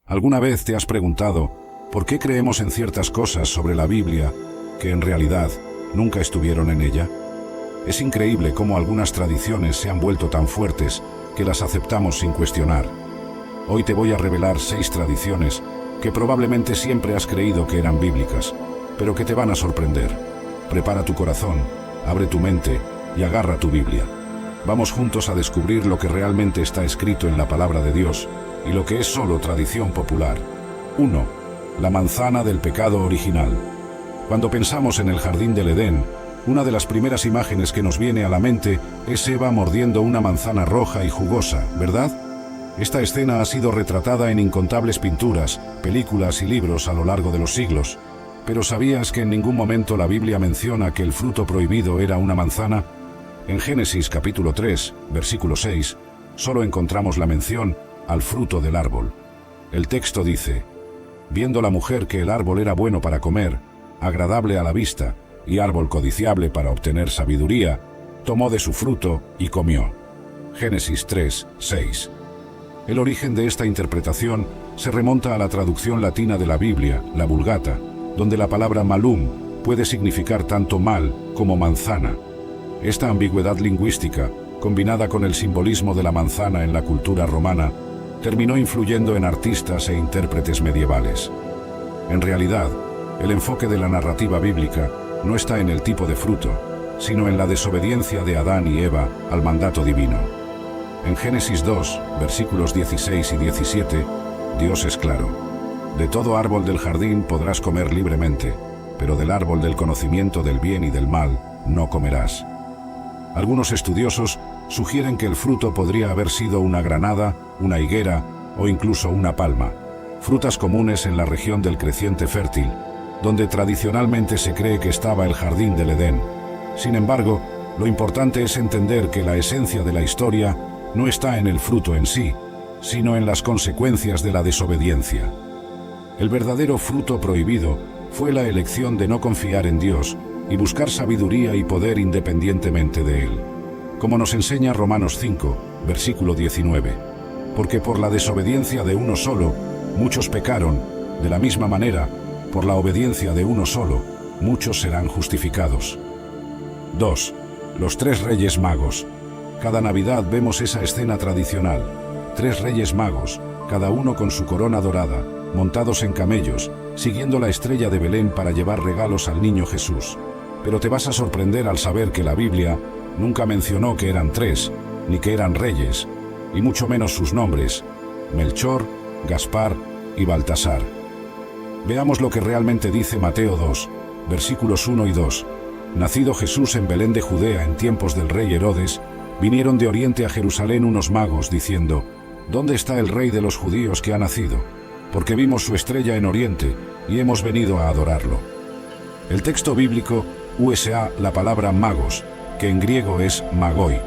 ¿Alguna vez te has preguntado por qué creemos en ciertas cosas sobre la Biblia que en realidad nunca estuvieron en ella? Es increíble cómo algunas tradiciones se han vuelto tan fuertes que las aceptamos sin cuestionar. Hoy te voy a revelar 6 tradiciones que probablemente siempre has creído que eran bíblicas, pero que te van a sorprender. Prepara tu corazón, abre tu mente y agarra tu Biblia. Vamos juntos a descubrir lo que realmente está escrito en la palabra de Dios y lo que es solo tradición popular. 1. La manzana del pecado original. Cuando pensamos en el jardín del Edén, una de las primeras imágenes que nos viene a la mente es Eva mordiendo una manzana roja y jugosa, ¿verdad? Esta escena ha sido retratada en incontables pinturas, películas y libros a lo largo de los siglos. ¿Pero sabías que en ningún momento la Biblia menciona que el fruto prohibido era una manzana? En Génesis capítulo 3, versículo 6, solo encontramos la mención al fruto del árbol. El texto dice: viendo la mujer que el árbol era bueno para comer, agradable a la vista, y árbol codiciable para obtener sabiduría, tomó de su fruto y comió. Génesis 3, 6. El origen de esta interpretación se remonta a la traducción latina de la Biblia, la Vulgata, donde la palabra malum puede significar tanto mal como manzana. Esta ambigüedad lingüística, combinada con el simbolismo de la manzana en la cultura romana, terminó influyendo en artistas e intérpretes medievales. En realidad, el enfoque de la narrativa bíblica no está en el tipo de fruto, sino en la desobediencia de Adán y Eva al mandato divino. En Génesis 2, versículos 16 y 17, Dios es claro: de todo árbol del jardín podrás comer libremente, pero del árbol del conocimiento del bien y del mal no comerás. Algunos estudiosos sugieren que el fruto podría haber sido una granada, una higuera o incluso una palma, frutas comunes en la región del creciente fértil, donde tradicionalmente se cree que estaba el jardín del Edén. Sin embargo, lo importante es entender que la esencia de la historia no está en el fruto en sí, sino en las consecuencias de la desobediencia. El verdadero fruto prohibido fue la elección de no confiar en Dios y buscar sabiduría y poder independientemente de Él. Como nos enseña Romanos 5, versículo 19. Porque por la desobediencia de uno solo, muchos pecaron, de la misma manera, por la obediencia de uno solo, muchos serán justificados. 2. Los 3 Reyes Magos. Cada Navidad vemos esa escena tradicional. 3 Reyes Magos, cada uno con su corona dorada, montados en camellos, siguiendo la estrella de Belén para llevar regalos al niño Jesús. Pero te vas a sorprender al saber que la Biblia nunca mencionó que eran 3, ni que eran reyes, y mucho menos sus nombres: Melchor, Gaspar y Baltasar. Veamos lo que realmente dice Mateo 2, versículos 1 y 2. Nacido Jesús en Belén de Judea en tiempos del rey Herodes, vinieron de oriente a Jerusalén unos magos diciendo: ¿dónde está el rey de los judíos que ha nacido? Porque vimos su estrella en oriente y hemos venido a adorarlo. El texto bíblico usa la palabra magos, que en griego es magoi.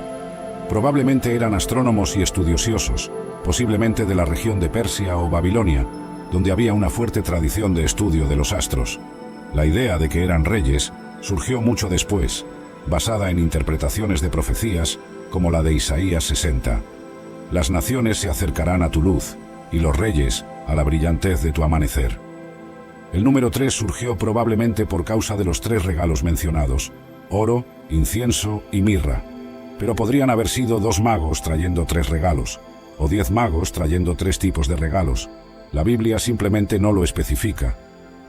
Probablemente eran astrónomos y estudiosos, posiblemente de la región de Persia o Babilonia, donde había una fuerte tradición de estudio de los astros. La idea de que eran reyes surgió mucho después, basada en interpretaciones de profecías como la de Isaías 60. Las naciones se acercarán a tu luz, y los reyes a la brillantez de tu amanecer. El número 3 surgió probablemente por causa de los 3 regalos mencionados: oro, incienso y mirra. Pero podrían haber sido 2 magos trayendo 3 regalos, o 10 magos trayendo 3 tipos de regalos. La Biblia simplemente no lo especifica.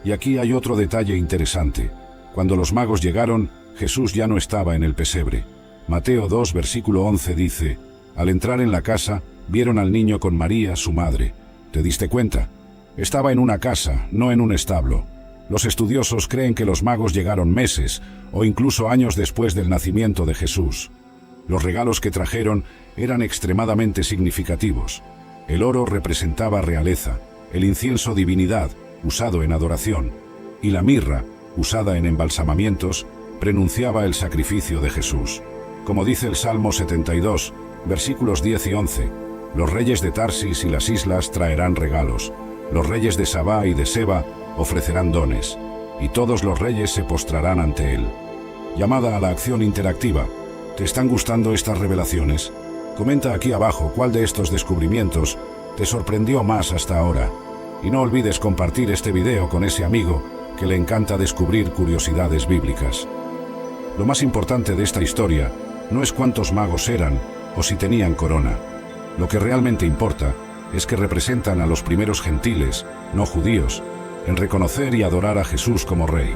Y aquí hay otro detalle interesante. Cuando los magos llegaron, Jesús ya no estaba en el pesebre. Mateo 2, versículo 11 dice: al entrar en la casa, vieron al niño con María, su madre. ¿Te diste cuenta? Estaba en una casa, no en un establo. Los estudiosos creen que los magos llegaron meses o incluso años después del nacimiento de Jesús. Los regalos que trajeron eran extremadamente significativos. El oro representaba realeza, el incienso divinidad, usado en adoración, y la mirra, usada en embalsamamientos, prenunciaba el sacrificio de Jesús. Como dice el Salmo 72, versículos 10 y 11, los reyes de Tarsis y las islas traerán regalos. Los reyes de Sabá y de Seba ofrecerán dones, y todos los reyes se postrarán ante él. Llamada a la acción interactiva. ¿Te están gustando estas revelaciones? Comenta aquí abajo cuál de estos descubrimientos te sorprendió más hasta ahora. y no olvides compartir este video con ese amigo que le encanta descubrir curiosidades bíblicas. Lo más importante de esta historia no es cuántos magos eran o si tenían corona. Lo que realmente importa es que representan a los primeros gentiles, no judíos, en reconocer y adorar a Jesús como Rey.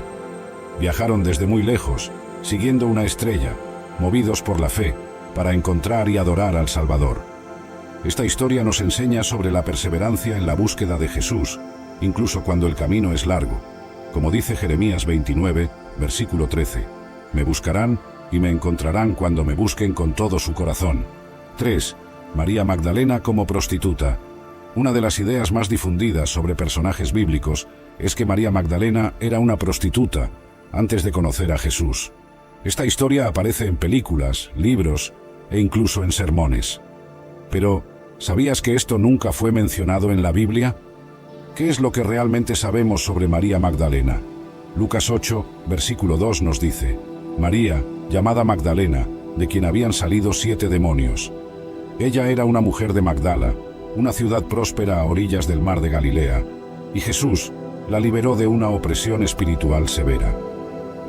Viajaron desde muy lejos, siguiendo una estrella, movidos por la fe, para encontrar y adorar al Salvador. Esta historia nos enseña sobre la perseverancia en la búsqueda de Jesús, incluso cuando el camino es largo. Como dice Jeremías 29, versículo 13, «Me buscarán y me encontrarán cuando me busquen con todo su corazón». 3. María Magdalena como prostituta. Una de las ideas más difundidas sobre personajes bíblicos es que María Magdalena era una prostituta antes de conocer a Jesús. Esta historia aparece en películas, libros e incluso en sermones. Pero, ¿sabías que esto nunca fue mencionado en la Biblia? ¿Qué es lo que realmente sabemos sobre María Magdalena? Lucas 8, versículo 2 nos dice: María, llamada Magdalena, de quien habían salido 7 demonios. Ella era una mujer de Magdala, una ciudad próspera a orillas del mar de Galilea, y Jesús la liberó de una opresión espiritual severa.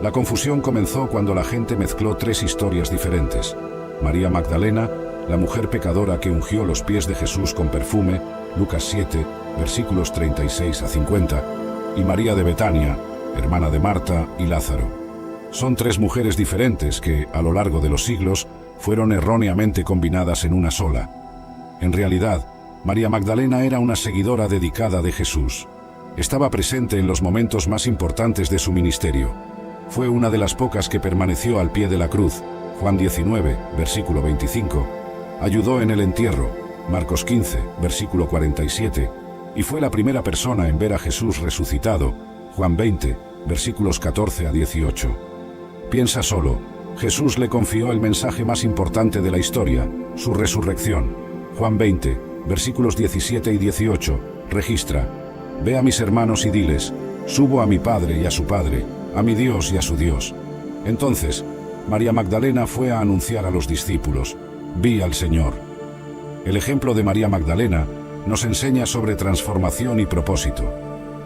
La confusión comenzó cuando la gente mezcló 3 historias diferentes: María Magdalena, la mujer pecadora que ungió los pies de Jesús con perfume, Lucas 7, versículos 36 a 50, y María de Betania, hermana de Marta y Lázaro. Son 3 mujeres diferentes que, a lo largo de los siglos, fueron erróneamente combinadas en una sola. En realidad, María Magdalena era una seguidora dedicada de Jesús. Estaba presente en los momentos más importantes de su ministerio. Fue una de las pocas que permaneció al pie de la cruz, Juan 19, versículo 25. Ayudó en el entierro, Marcos 15, versículo 47. Y fue la primera persona en ver a Jesús resucitado, Juan 20, versículos 14 a 18. Piensa solo, Jesús le confió el mensaje más importante de la historia, su resurrección. Juan 20, versículos 17 y 18, registra: «Ve a mis hermanos y diles, subo a mi Padre y a su Padre, a mi Dios y a su Dios». Entonces, María Magdalena fue a anunciar a los discípulos: «Vi al Señor». El ejemplo de María Magdalena nos enseña sobre transformación y propósito.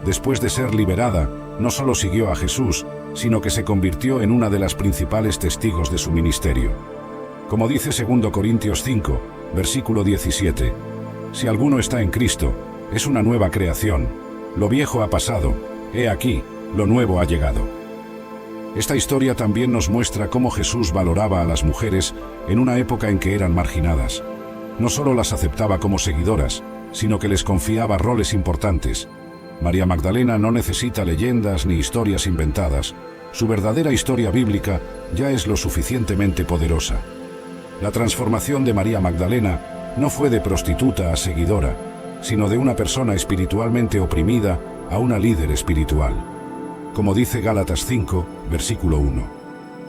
Después de ser liberada, no solo siguió a Jesús, sino que se convirtió en una de las principales testigos de su ministerio. Como dice 2 Corintios 5, versículo 17, «Si alguno está en Cristo, es una nueva creación. Lo viejo ha pasado, he aquí, lo nuevo ha llegado». Esta historia también nos muestra cómo Jesús valoraba a las mujeres en una época en que eran marginadas. No solo las aceptaba como seguidoras, sino que les confiaba roles importantes. María Magdalena no necesita leyendas ni historias inventadas. Su verdadera historia bíblica ya es lo suficientemente poderosa. La transformación de María Magdalena no fue de prostituta a seguidora, sino de una persona espiritualmente oprimida a una líder espiritual. Como dice Gálatas 5, versículo 1.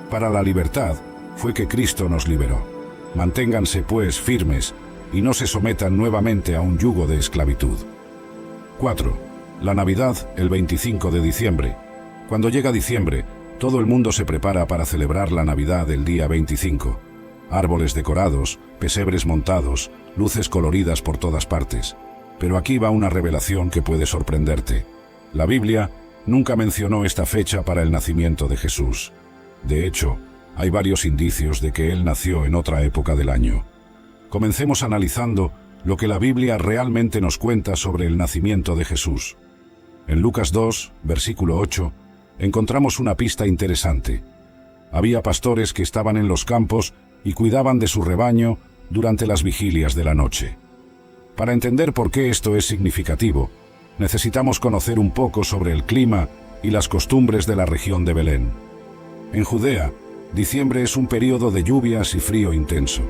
Para la libertad fue que Cristo nos liberó. Manténganse pues firmes y no se sometan nuevamente a un yugo de esclavitud. 4. La Navidad, el 25 de diciembre. Cuando llega diciembre, todo el mundo se prepara para celebrar la Navidad el día 25. Árboles decorados, pesebres montados, luces coloridas por todas partes. Pero aquí va una revelación que puede sorprenderte. La Biblia nunca mencionó esta fecha para el nacimiento de Jesús. De hecho, hay varios indicios de que él nació en otra época del año. Comencemos analizando lo que la Biblia realmente nos cuenta sobre el nacimiento de Jesús. En Lucas 2, versículo 8, encontramos una pista interesante. Había pastores que estaban en los campos y cuidaban de su rebaño durante las vigilias de la noche. Para entender por qué esto es significativo, necesitamos conocer un poco sobre el clima y las costumbres de la región de Belén. En Judea, diciembre es un período de lluvias y frío intenso.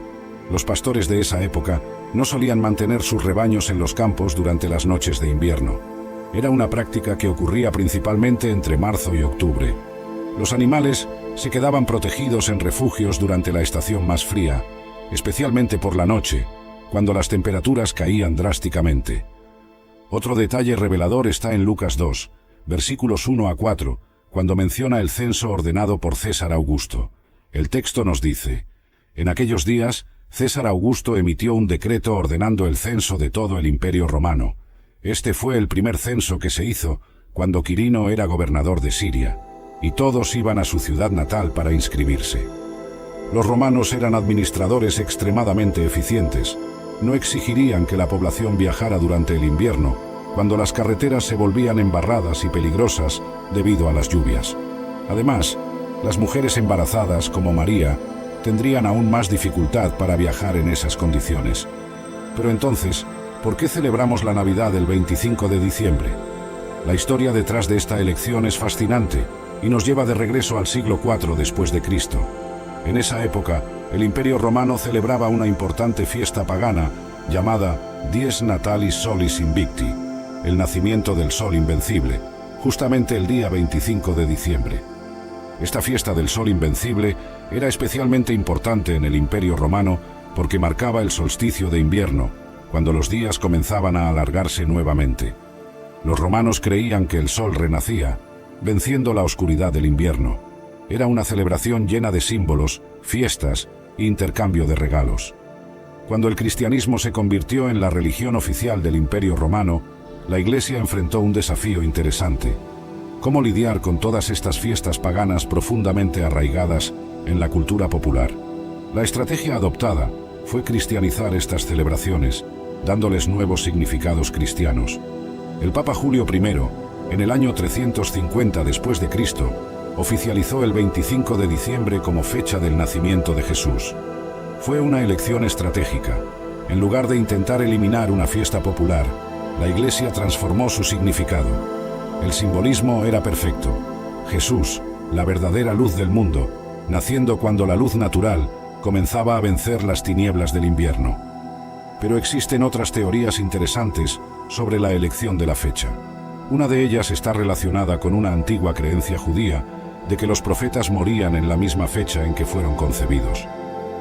Los pastores de esa época no solían mantener sus rebaños en los campos durante las noches de invierno. Era una práctica que ocurría principalmente entre marzo y octubre. Los animales se quedaban protegidos en refugios durante la estación más fría, especialmente por la noche, cuando las temperaturas caían drásticamente. Otro detalle revelador está en Lucas 2, versículos 1 a 4, cuando menciona el censo ordenado por César Augusto. El texto nos dice: «En aquellos días, César Augusto emitió un decreto ordenando el censo de todo el Imperio Romano. Este fue el primer censo que se hizo cuando Quirino era gobernador de Siria, y todos iban a su ciudad natal para inscribirse. Los romanos eran administradores extremadamente eficientes. No exigirían que la población viajara durante el invierno, cuando las carreteras se volvían embarradas y peligrosas debido a las lluvias. Además, las mujeres embarazadas, como María, tendrían aún más dificultad para viajar en esas condiciones. Pero entonces, ¿por qué celebramos la Navidad el 25 de diciembre? La historia detrás de esta elección es fascinante y nos lleva de regreso al siglo IV después de Cristo. En esa época, el Imperio Romano celebraba una importante fiesta pagana llamada Dies Natalis Solis Invicti, el nacimiento del Sol Invencible, justamente el día 25 de diciembre. Esta fiesta del Sol Invencible era especialmente importante en el Imperio Romano porque marcaba el solsticio de invierno, cuando los días comenzaban a alargarse nuevamente. Los romanos creían que el sol renacía, venciendo la oscuridad del invierno. Era una celebración llena de símbolos, fiestas e intercambio de regalos. Cuando el cristianismo se convirtió en la religión oficial del Imperio Romano, la Iglesia enfrentó un desafío interesante: cómo lidiar con todas estas fiestas paganas profundamente arraigadas en la cultura popular. La estrategia adoptada fue cristianizar estas celebraciones, dándoles nuevos significados cristianos. El Papa Julio I, en el año 350 después de Cristo, oficializó el 25 de diciembre como fecha del nacimiento de Jesús. Fue una elección estratégica. En lugar de intentar eliminar una fiesta popular, la Iglesia transformó su significado. El simbolismo era perfecto. Jesús, la verdadera luz del mundo, naciendo cuando la luz natural comenzaba a vencer las tinieblas del invierno. Pero existen otras teorías interesantes sobre la elección de la fecha. Una de ellas está relacionada con una antigua creencia judía de que los profetas morían en la misma fecha en que fueron concebidos.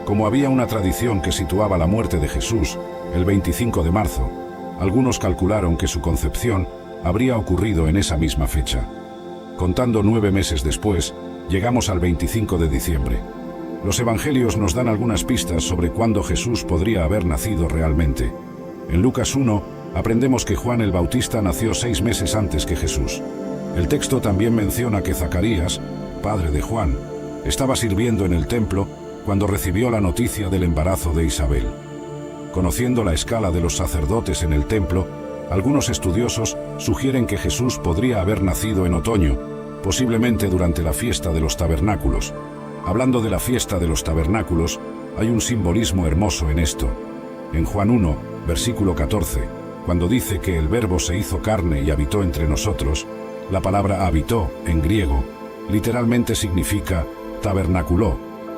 Como había una tradición que situaba la muerte de Jesús el 25 de marzo, algunos calcularon que su concepción habría ocurrido en esa misma fecha. Contando 9 meses después, llegamos al 25 de diciembre. Los evangelios nos dan algunas pistas sobre cuándo Jesús podría haber nacido realmente. En Lucas 1, aprendemos que Juan el Bautista nació 6 meses antes que Jesús. El texto también menciona que Zacarías, padre de Juan, estaba sirviendo en el templo cuando recibió la noticia del embarazo de Isabel. Conociendo la escala de los sacerdotes en el templo, algunos estudiosos sugieren que Jesús podría haber nacido en otoño, posiblemente durante la fiesta de los tabernáculos. Hablando de la fiesta de los tabernáculos, hay un simbolismo hermoso en esto. En Juan 1, versículo 14, cuando dice que el Verbo se hizo carne y habitó entre nosotros, la palabra habitó, en griego, literalmente significa tabernaculó,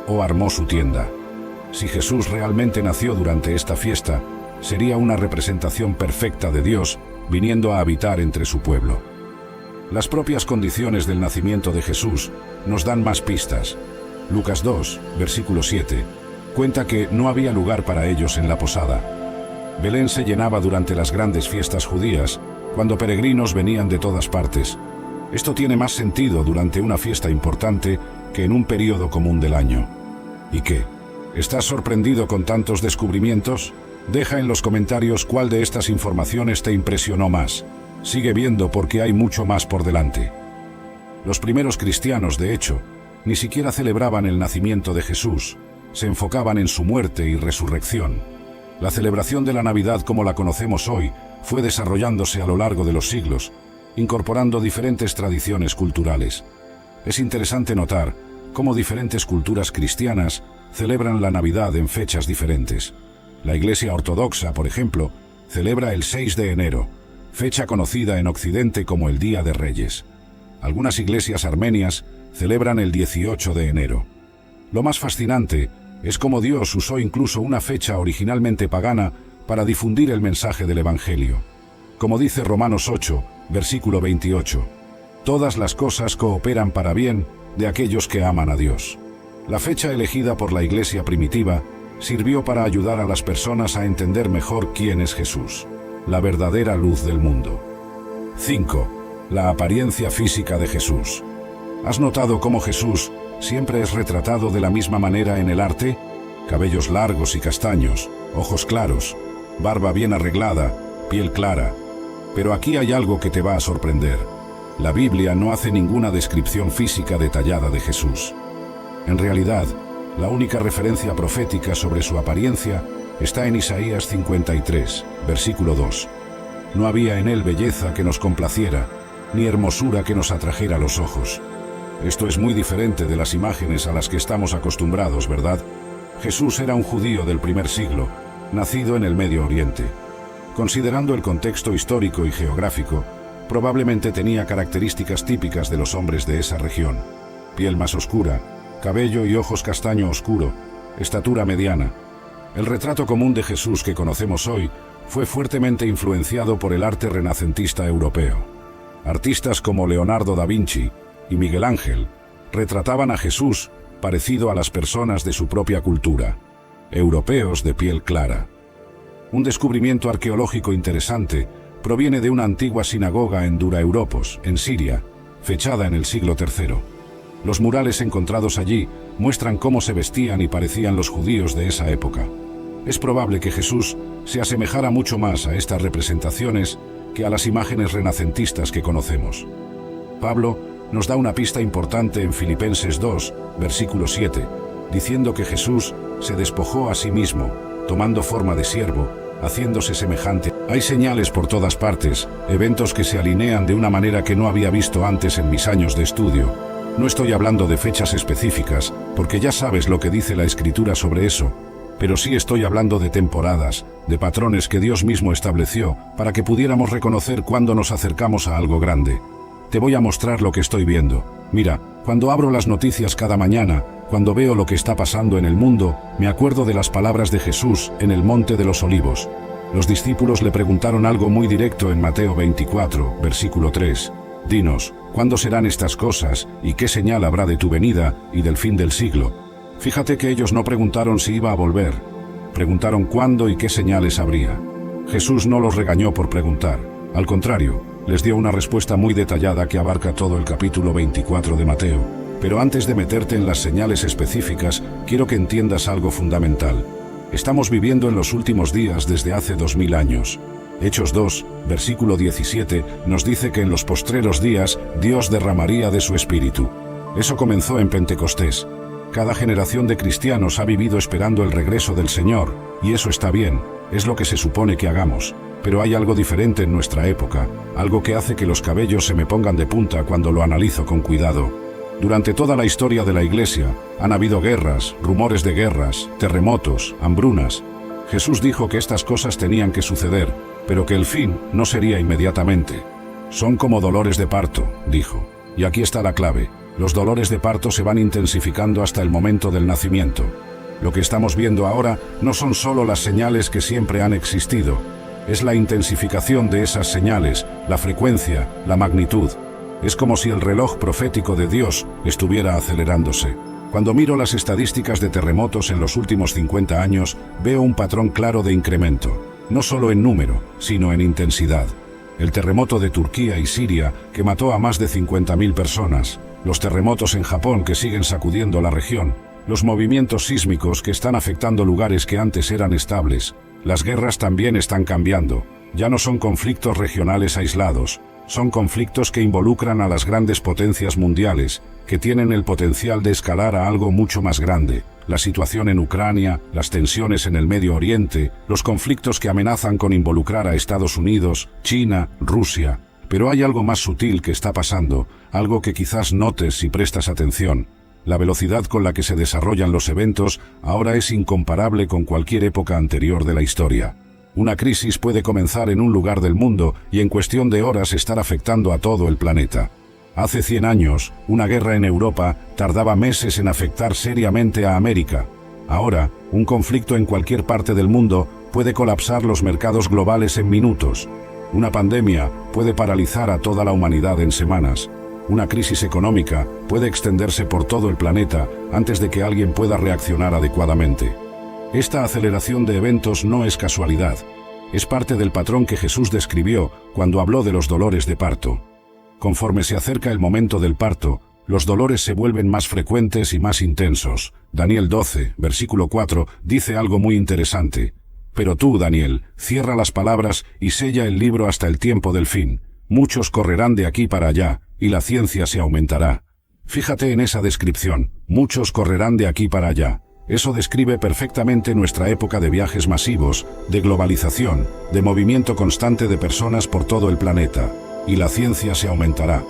o armó su tienda. Si Jesús realmente nació durante esta fiesta, sería una representación perfecta de Dios viniendo a habitar entre su pueblo. Las propias condiciones del nacimiento de Jesús nos dan más pistas. Lucas 2, versículo 7, cuenta que no había lugar para ellos en la posada. Belén se llenaba durante las grandes fiestas judías, cuando peregrinos venían de todas partes. Esto tiene más sentido durante una fiesta importante que en un periodo común del año. ¿Y qué? ¿Estás sorprendido con tantos descubrimientos? Deja en los comentarios cuál de estas informaciones te impresionó más. Sigue viendo porque hay mucho más por delante. Los primeros cristianos, de hecho, ni siquiera celebraban el nacimiento de Jesús, se enfocaban en su muerte y resurrección. La celebración de la Navidad como la conocemos hoy fue desarrollándose a lo largo de los siglos, incorporando diferentes tradiciones culturales. Es interesante notar cómo diferentes culturas cristianas celebran la Navidad en fechas diferentes. La Iglesia Ortodoxa, por ejemplo, celebra el 6 de enero, fecha conocida en Occidente como el Día de Reyes. Algunas iglesias armenias celebran el 18 de enero. Lo más fascinante es cómo Dios usó incluso una fecha originalmente pagana para difundir el mensaje del Evangelio. Como dice Romanos 8, versículo 28, todas las cosas cooperan para bien de aquellos que aman a Dios. La fecha elegida por la iglesia primitiva sirvió para ayudar a las personas a entender mejor quién es Jesús, la verdadera luz del mundo. 5. La apariencia física de Jesús. ¿Has notado cómo Jesús siempre es retratado de la misma manera en el arte? Cabellos largos y castaños, ojos claros, barba bien arreglada, piel clara. Pero aquí hay algo que te va a sorprender. La Biblia no hace ninguna descripción física detallada de Jesús. En realidad, la única referencia profética sobre su apariencia está en Isaías 53, versículo 2. No había en él belleza que nos complaciera, ni hermosura que nos atrajera los ojos. Esto es muy diferente de las imágenes a las que estamos acostumbrados, ¿verdad? Jesús era un judío del primer siglo, nacido en el Medio Oriente. Considerando el contexto histórico y geográfico, probablemente tenía características típicas de los hombres de esa región. Piel más oscura, cabello y ojos castaño oscuro, estatura mediana. El retrato común de Jesús que conocemos hoy fue fuertemente influenciado por el arte renacentista europeo. Artistas como Leonardo da Vinci y Miguel Ángel retrataban a Jesús parecido a las personas de su propia cultura, europeos de piel clara. Un descubrimiento arqueológico interesante proviene de una antigua sinagoga en Dura Europos, en Siria, fechada en el siglo III. Los murales encontrados allí muestran cómo se vestían y parecían los judíos de esa época. Es probable que Jesús se asemejara mucho más a estas representaciones que a las imágenes renacentistas que conocemos. Pablo nos da una pista importante en Filipenses 2, versículo 7, diciendo que Jesús se despojó a sí mismo, tomando forma de siervo, haciéndose semejante. Hay señales por todas partes, eventos que se alinean de una manera que no había visto antes en mis años de estudio. No estoy hablando de fechas específicas, porque ya sabes lo que dice la Escritura sobre eso, pero sí estoy hablando de temporadas, de patrones que Dios mismo estableció para que pudiéramos reconocer cuándo nos acercamos a algo grande. Te voy a mostrar lo que estoy viendo. Mira, cuando abro las noticias cada mañana, cuando veo lo que está pasando en el mundo, me acuerdo de las palabras de Jesús en el Monte de los Olivos. Los discípulos le preguntaron algo muy directo en Mateo 24, versículo 3. Dinos, ¿cuándo serán estas cosas y qué señal habrá de tu venida y del fin del siglo? Fíjate que ellos no preguntaron si iba a volver. Preguntaron cuándo y qué señales habría. Jesús no los regañó por preguntar. Al contrario, les dio una respuesta muy detallada que abarca todo el capítulo 24 de Mateo. Pero antes de meterte en las señales específicas, quiero que entiendas algo fundamental. Estamos viviendo en los últimos días desde hace 2000 años. Hechos 2, versículo 17, nos dice que en los postreros días Dios derramaría de su espíritu. Eso comenzó en Pentecostés. Cada generación de cristianos ha vivido esperando el regreso del Señor, y eso está bien, es lo que se supone que hagamos. Pero hay algo diferente en nuestra época, algo que hace que los cabellos se me pongan de punta cuando lo analizo con cuidado. Durante toda la historia de la Iglesia, han habido guerras, rumores de guerras, terremotos, hambrunas. Jesús dijo que estas cosas tenían que suceder, pero que el fin no sería inmediatamente. Son como dolores de parto, dijo. Y aquí está la clave. Los dolores de parto se van intensificando hasta el momento del nacimiento. Lo que estamos viendo ahora no son solo las señales que siempre han existido. Es la intensificación de esas señales, la frecuencia, la magnitud. Es como si el reloj profético de Dios estuviera acelerándose. Cuando miro las estadísticas de terremotos en los últimos 50 años, veo un patrón claro de incremento. No solo en número, sino en intensidad. El terremoto de Turquía y Siria, que mató a más de 50.000 personas. Los terremotos en Japón que siguen sacudiendo la región. Los movimientos sísmicos que están afectando lugares que antes eran estables. Las guerras también están cambiando. Ya no son conflictos regionales aislados. Son conflictos que involucran a las grandes potencias mundiales, que tienen el potencial de escalar a algo mucho más grande. La situación en Ucrania, las tensiones en el Medio Oriente, los conflictos que amenazan con involucrar a Estados Unidos, China, Rusia. Pero hay algo más sutil que está pasando, algo que quizás notes si prestas atención. La velocidad con la que se desarrollan los eventos ahora es incomparable con cualquier época anterior de la historia. Una crisis puede comenzar en un lugar del mundo y en cuestión de horas estar afectando a todo el planeta. Hace 100 años, una guerra en Europa tardaba meses en afectar seriamente a América. Ahora, un conflicto en cualquier parte del mundo puede colapsar los mercados globales en minutos. Una pandemia puede paralizar a toda la humanidad en semanas. Una crisis económica puede extenderse por todo el planeta antes de que alguien pueda reaccionar adecuadamente. Esta aceleración de eventos no es casualidad. Es parte del patrón que Jesús describió cuando habló de los dolores de parto. Conforme se acerca el momento del parto, los dolores se vuelven más frecuentes y más intensos. Daniel 12, versículo 4, dice algo muy interesante. Pero tú, Daniel, cierra las palabras y sella el libro hasta el tiempo del fin. Muchos correrán de aquí para allá, y la ciencia se aumentará. Fíjate en esa descripción, muchos correrán de aquí para allá. Eso describe perfectamente nuestra época de viajes masivos, de globalización, de movimiento constante de personas por todo el planeta. Y la ciencia se aumentará.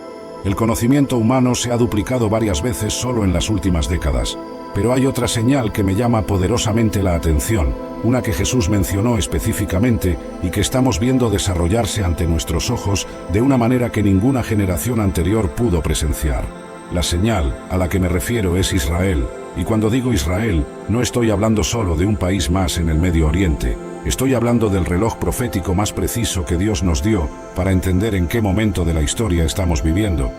El conocimiento humano se ha duplicado varias veces solo en las últimas décadas. Pero hay otra señal que me llama poderosamente la atención, una que Jesús mencionó específicamente y que estamos viendo desarrollarse ante nuestros ojos de una manera que ninguna generación anterior pudo presenciar. La señal a la que me refiero es Israel, y cuando digo Israel, no estoy hablando solo de un país más en el Medio Oriente, estoy hablando del reloj profético más preciso que Dios nos dio para entender en qué momento de la historia estamos viviendo.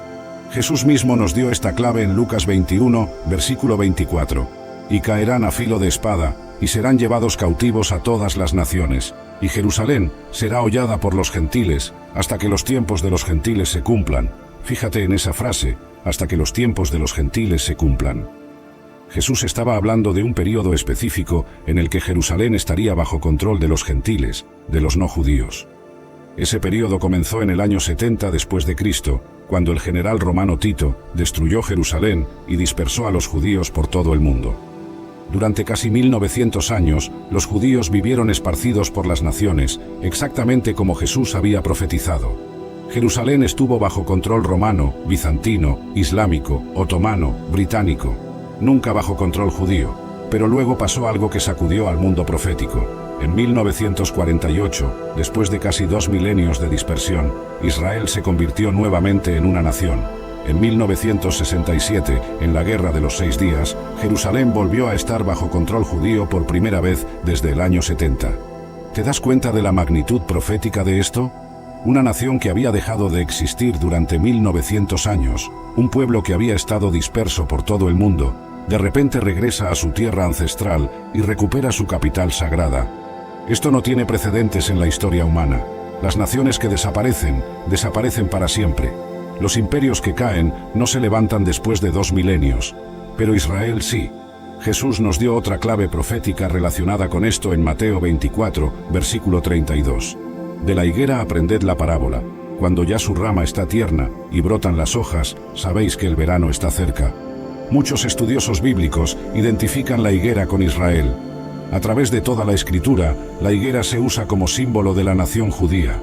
Jesús mismo nos dio esta clave en Lucas 21, versículo 24. Y caerán a filo de espada, y serán llevados cautivos a todas las naciones, y Jerusalén será hollada por los gentiles, hasta que los tiempos de los gentiles se cumplan. Fíjate en esa frase, hasta que los tiempos de los gentiles se cumplan. Jesús estaba hablando de un período específico en el que Jerusalén estaría bajo control de los gentiles, de los no judíos. Ese período comenzó en el año 70 después de Cristo, cuando el general romano Tito destruyó Jerusalén y dispersó a los judíos por todo el mundo. Durante casi 1900 años, los judíos vivieron esparcidos por las naciones, exactamente como Jesús había profetizado. Jerusalén estuvo bajo control romano, bizantino, islámico, otomano, británico, nunca bajo control judío, pero luego pasó algo que sacudió al mundo profético. En 1948, después de casi 2 milenios de dispersión, Israel se convirtió nuevamente en una nación. En 1967, en la Guerra de los 6 días, Jerusalén volvió a estar bajo control judío por primera vez desde el año 70. ¿Te das cuenta de la magnitud profética de esto? Una nación que había dejado de existir durante 1900 años, un pueblo que había estado disperso por todo el mundo, de repente regresa a su tierra ancestral y recupera su capital sagrada. Esto no tiene precedentes en la historia humana. Las naciones que desaparecen, desaparecen para siempre. Los imperios que caen no se levantan después de 2 milenios. Pero Israel sí. Jesús nos dio otra clave profética relacionada con esto en Mateo 24, versículo 32. De la higuera aprended la parábola. Cuando ya su rama está tierna y brotan las hojas, sabéis que el verano está cerca. Muchos estudiosos bíblicos identifican la higuera con Israel. A través de toda la Escritura, la higuera se usa como símbolo de la nación judía.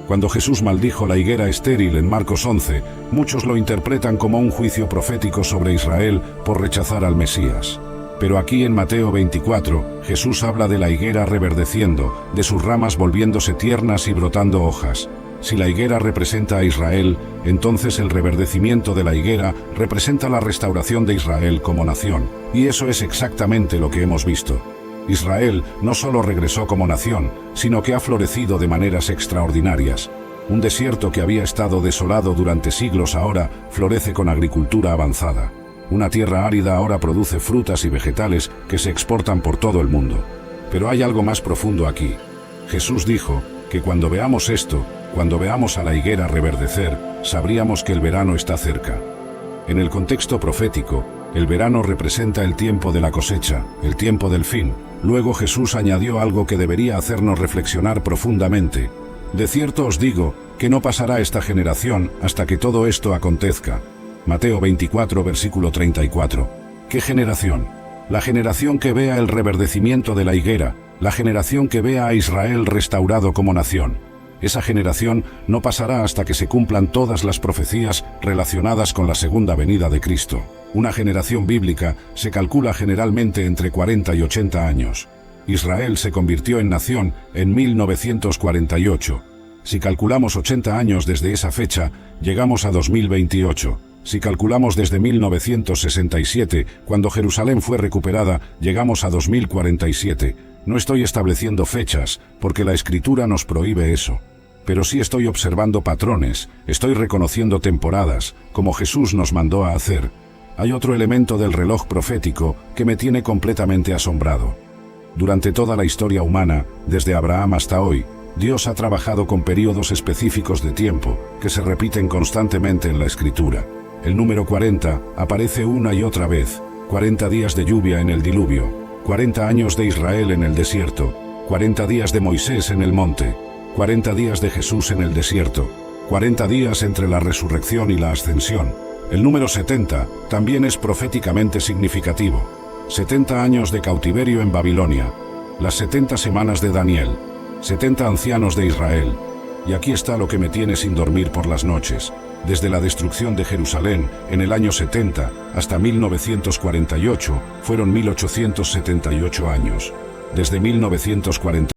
Cuando Jesús maldijo la higuera estéril en Marcos 11, muchos lo interpretan como un juicio profético sobre Israel por rechazar al Mesías. Pero aquí en Mateo 24, Jesús habla de la higuera reverdeciendo, de sus ramas volviéndose tiernas y brotando hojas. Si la higuera representa a Israel, entonces el reverdecimiento de la higuera representa la restauración de Israel como nación. Y eso es exactamente lo que hemos visto. Israel no solo regresó como nación, sino que ha florecido de maneras extraordinarias. Un desierto que había estado desolado durante siglos ahora florece con agricultura avanzada. Una tierra árida ahora produce frutas y vegetales que se exportan por todo el mundo. Pero hay algo más profundo aquí. Jesús dijo que cuando veamos esto, cuando veamos a la higuera reverdecer, sabríamos que el verano está cerca. En el contexto profético, el verano representa el tiempo de la cosecha, el tiempo del fin. Luego Jesús añadió algo que debería hacernos reflexionar profundamente. De cierto os digo, que no pasará esta generación hasta que todo esto acontezca. Mateo 24, versículo 34. ¿Qué generación? La generación que vea el reverdecimiento de la higuera, la generación que vea a Israel restaurado como nación. Esa generación no pasará hasta que se cumplan todas las profecías relacionadas con la segunda venida de Cristo. Una generación bíblica se calcula generalmente entre 40 y 80 años. Israel se convirtió en nación en 1948. Si calculamos 80 años desde esa fecha, llegamos a 2028. Si calculamos desde 1967, cuando Jerusalén fue recuperada, llegamos a 2047. No estoy estableciendo fechas, porque la Escritura nos prohíbe eso. Pero sí estoy observando patrones, estoy reconociendo temporadas, como Jesús nos mandó a hacer. Hay otro elemento del reloj profético que me tiene completamente asombrado. Durante toda la historia humana, desde Abraham hasta hoy, Dios ha trabajado con períodos específicos de tiempo que se repiten constantemente en la Escritura. El número 40 aparece una y otra vez. 40 días de lluvia en el diluvio, 40 años de Israel en el desierto, 40 días de Moisés en el monte, 40 días de Jesús en el desierto, 40 días entre la resurrección y la ascensión. El número 70 también es proféticamente significativo. 70 años de cautiverio en Babilonia, las 70 semanas de Daniel, 70 ancianos de Israel. Y aquí está lo que me tiene sin dormir por las noches. Desde la destrucción de Jerusalén en el año 70 hasta 1948 fueron 1878 años. Desde 1948